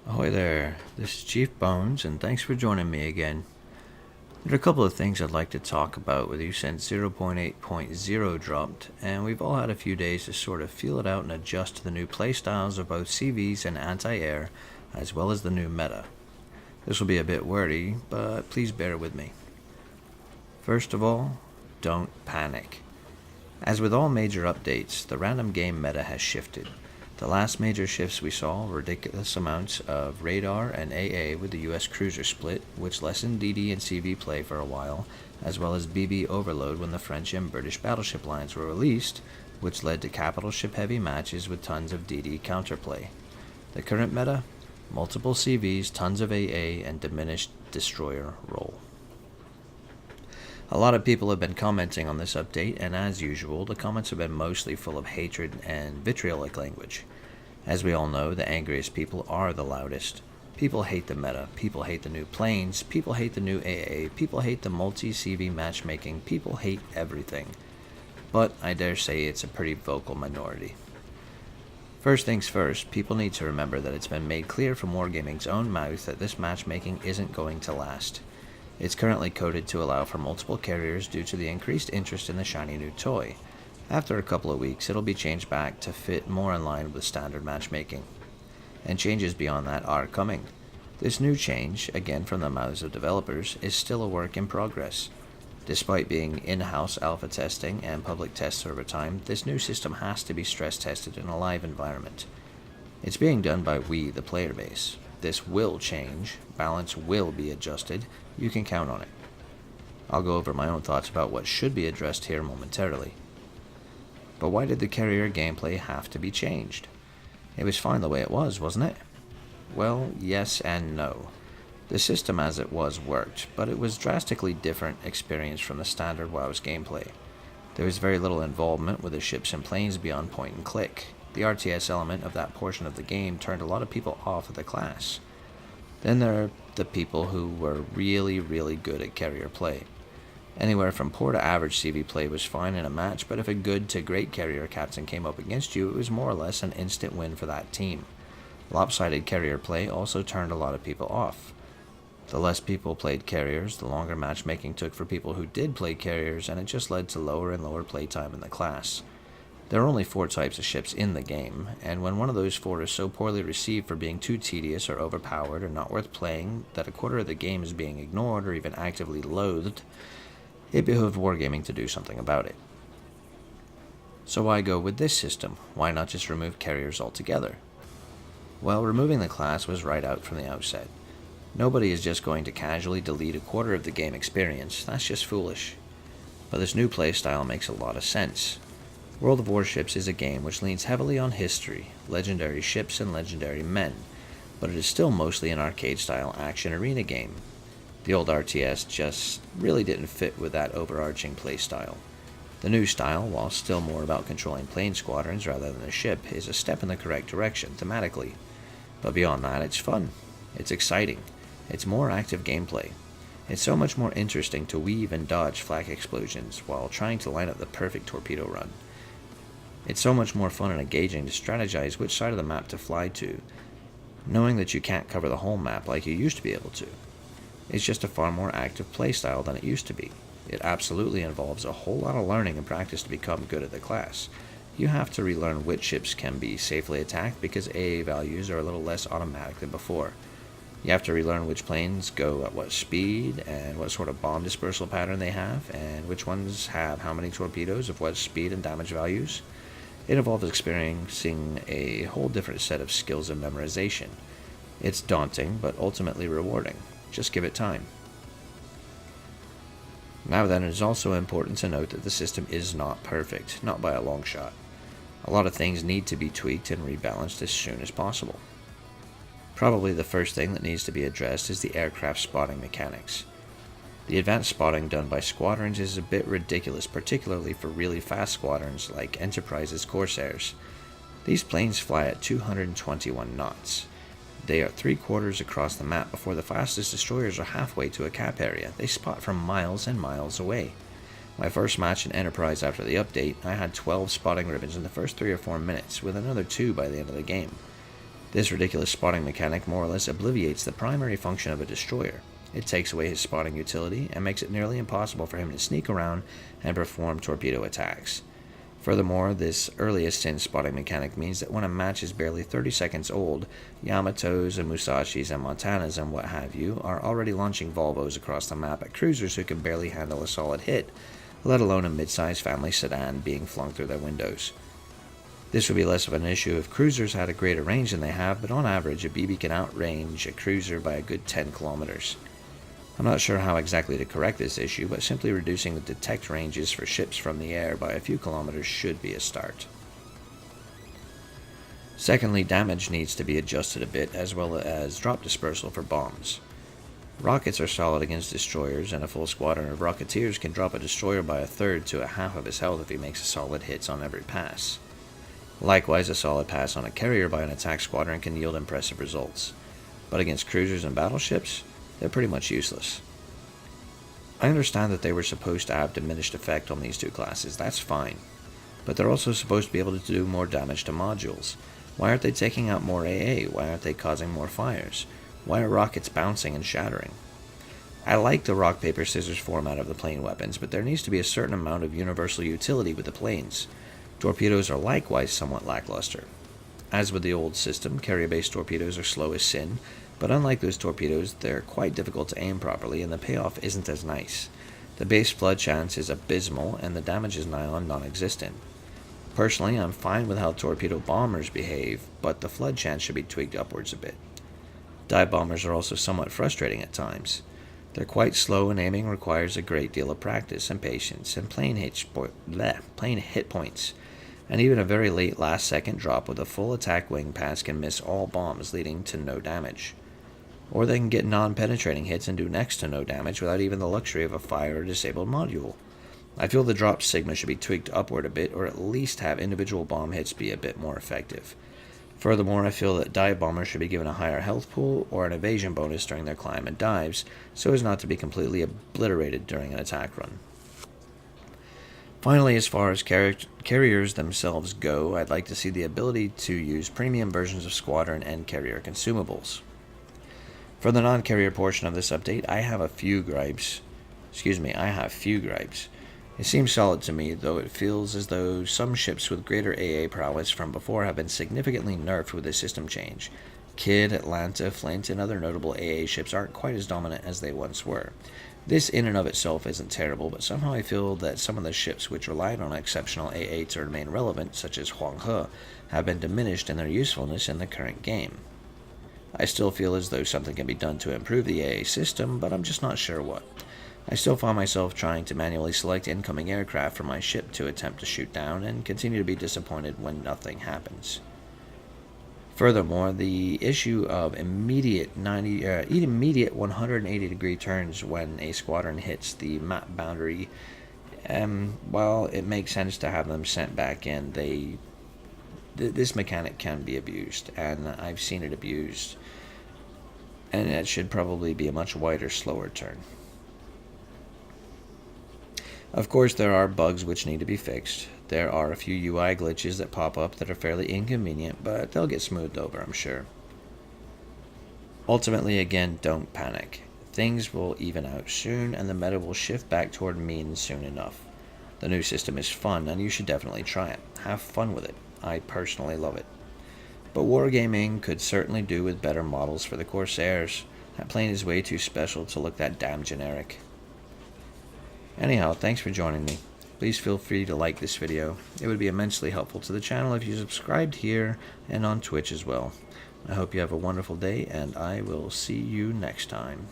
Ahoy there, this is Chief Bones, and thanks for joining me again. There are a couple of things I'd like to talk about with you since 0.8.0 dropped, and we've all had a few days to sort of feel it out and adjust to the new playstyles of both CVs and anti-air, as well as the new meta. This will be a bit wordy, but please bear with me. First of all, don't panic. As with all major updates, the random game meta has shifted. The last major shifts we saw were ridiculous amounts of radar and AA with the US cruiser split, which lessened DD and CV play for a while, as well as BB overload when the French and British battleship lines were released, which led to capital ship heavy matches with tons of DD counterplay. The current meta? Multiple CVs, tons of AA, and diminished destroyer roll. A lot of people have been commenting on this update, and as usual, the comments have been mostly full of hatred and vitriolic language. As we all know, the angriest people are the loudest. People hate the meta, people hate the new planes, people hate the new AA, people hate the multi-CV matchmaking, people hate everything. But I dare say it's a pretty vocal minority. First things first, people need to remember that it's been made clear from Wargaming's own mouth that this matchmaking isn't going to last. It's currently coded to allow for multiple carriers due to the increased interest in the shiny new toy. After a couple of weeks, it'll be changed back to fit more in line with standard matchmaking. And changes beyond that are coming. This new change, again from the mouths of developers, is still a work in progress. Despite being in-house alpha testing and public tests over time, this new system has to be stress tested in a live environment. It's being done by we, the player base. This will change, balance will be adjusted, you can count on it. I'll go over my own thoughts about what should be addressed here momentarily. But why did the carrier gameplay have to be changed? It was fine the way it was, wasn't it? Well, yes and no. The system as it was worked, but it was drastically different experience from the standard WoW's gameplay. There was very little involvement with the ships and planes beyond point and click. The RTS element of that portion of the game turned a lot of people off of the class. Then there are the people who were really good at carrier play. Anywhere from poor to average CV play was fine in a match, but if a good to great carrier captain came up against you, it was more or less an instant win for that team. Lopsided carrier play also turned a lot of people off. The less people played carriers, the longer matchmaking took for people who did play carriers, and it just led to lower and lower playtime in the class. There are only 4 types of ships in the game, and when one of those 4 is so poorly received for being too tedious or overpowered or not worth playing that a quarter of the game is being ignored or even actively loathed, it behooved Wargaming to do something about it. So why go with this system? Why not just remove carriers altogether? Well, removing the class was right out from the outset. Nobody is just going to casually delete a quarter of the game experience, that's just foolish. But this new playstyle makes a lot of sense. World of Warships is a game which leans heavily on history, legendary ships and legendary men, but it is still mostly an arcade-style action arena game. The old RTS just really didn't fit with that overarching playstyle. The new style, while still more about controlling plane squadrons rather than a ship, is a step in the correct direction thematically. But beyond that, it's fun. It's exciting. It's more active gameplay. It's so much more interesting to weave and dodge flak explosions while trying to line up the perfect torpedo run. It's so much more fun and engaging to strategize which side of the map to fly to, knowing that you can't cover the whole map like you used to be able to. It's just a far more active playstyle than it used to be. It absolutely involves a whole lot of learning and practice to become good at the class. You have to relearn which ships can be safely attacked because AA values are a little less automatic than before. You have to relearn which planes go at what speed and what sort of bomb dispersal pattern they have, and which ones have how many torpedoes of what speed and damage values. It involves experiencing a whole different set of skills and memorization. It's daunting, but ultimately rewarding. Just give it time. Now then, it is also important to note that the system is not perfect, not by a long shot. A lot of things need to be tweaked and rebalanced as soon as possible. Probably the first thing that needs to be addressed is the aircraft spotting mechanics. The advanced spotting done by squadrons is a bit ridiculous, particularly for really fast squadrons like Enterprise's Corsairs. These planes fly at 221 knots. They are 3/4 across the map before the fastest destroyers are halfway to a cap area. They spot from miles and miles away. My first match in Enterprise after the update, I had 12 spotting ribbons in the first 3 or 4 minutes, with another 2 by the end of the game. This ridiculous spotting mechanic more or less obliviates the primary function of a destroyer. It takes away his spotting utility and makes it nearly impossible for him to sneak around and perform torpedo attacks. Furthermore, this earliest sin spotting mechanic means that when a match is barely 30 seconds old, Yamatos and Musashis and Montanas and what have you are already launching Volvos across the map at cruisers who can barely handle a solid hit, let alone a mid-sized family sedan being flung through their windows. This would be less of an issue if cruisers had a greater range than they have, but on average a BB can outrange a cruiser by a good 10 kilometers. I'm not sure how exactly to correct this issue, but simply reducing the detect ranges for ships from the air by a few kilometers should be a start. Secondly, damage needs to be adjusted a bit, as well as drop dispersal for bombs. Rockets are solid against destroyers, and a full squadron of Rocketeers can drop a destroyer by a third to a half of his health if he makes solid hits on every pass. Likewise, a solid pass on a carrier by an attack squadron can yield impressive results, but against cruisers and battleships, they're pretty much useless. I understand that they were supposed to have diminished effect on these two classes, that's fine, but they're also supposed to be able to do more damage to modules. Why aren't they taking out more AA? Why aren't they causing more fires? Why are rockets bouncing and shattering? I like the rock, paper, scissors format of the plane weapons, but there needs to be a certain amount of universal utility with the planes. Torpedoes are likewise somewhat lackluster. As with the old system, carrier-based torpedoes are slow as sin, but unlike those torpedoes, they're quite difficult to aim properly, and the payoff isn't as nice. The base flood chance is abysmal, and the damage is nigh on non-existent. Personally, I'm fine with how torpedo bombers behave, but the flood chance should be tweaked upwards a bit. Dive bombers are also somewhat frustrating at times. They're quite slow, and aiming requires a great deal of practice and patience, and plain hit points. And even a very late last-second drop with a full attack wing pass can miss all bombs, leading to no damage. Or they can get non-penetrating hits and do next to no damage without even the luxury of a fire or disabled module. I feel the drop sigma should be tweaked upward a bit, or at least have individual bomb hits be a bit more effective. Furthermore, I feel that dive bombers should be given a higher health pool or an evasion bonus during their climb and dives, so as not to be completely obliterated during an attack run. Finally, as far as carriers themselves go, I'd like to see the ability to use premium versions of squadron and carrier consumables. For the non-carrier portion of this update, I have few gripes. It seems solid to me, though it feels as though some ships with greater AA prowess from before have been significantly nerfed with this system change. Kidd, Atlanta, Flint, and other notable AA ships aren't quite as dominant as they once were. This in and of itself isn't terrible, but somehow I feel that some of the ships which relied on exceptional AA to remain relevant, such as Huang He, have been diminished in their usefulness in the current game. I still feel as though something can be done to improve the AA system, but I'm just not sure what. I still find myself trying to manually select incoming aircraft from my ship to attempt to shoot down, and continue to be disappointed when nothing happens. Furthermore, the issue of immediate 180-degree turns when a squadron hits the map boundary, while it makes sense to have them sent back in, this mechanic can be abused, and I've seen it abused, and it should probably be a much wider, slower turn. Of course, there are bugs which need to be fixed. There are a few UI glitches that pop up that are fairly inconvenient, but they'll get smoothed over, I'm sure. Ultimately, again, don't panic. Things will even out soon, and the meta will shift back toward mean soon enough. The new system is fun, and you should definitely try it. Have fun with it. I personally love it. But Wargaming could certainly do with better models for the Corsairs. That plane is way too special to look that damn generic. Anyhow, thanks for joining me. Please feel free to like this video. It would be immensely helpful to the channel if you subscribed here and on Twitch as well. I hope you have a wonderful day, and I will see you next time.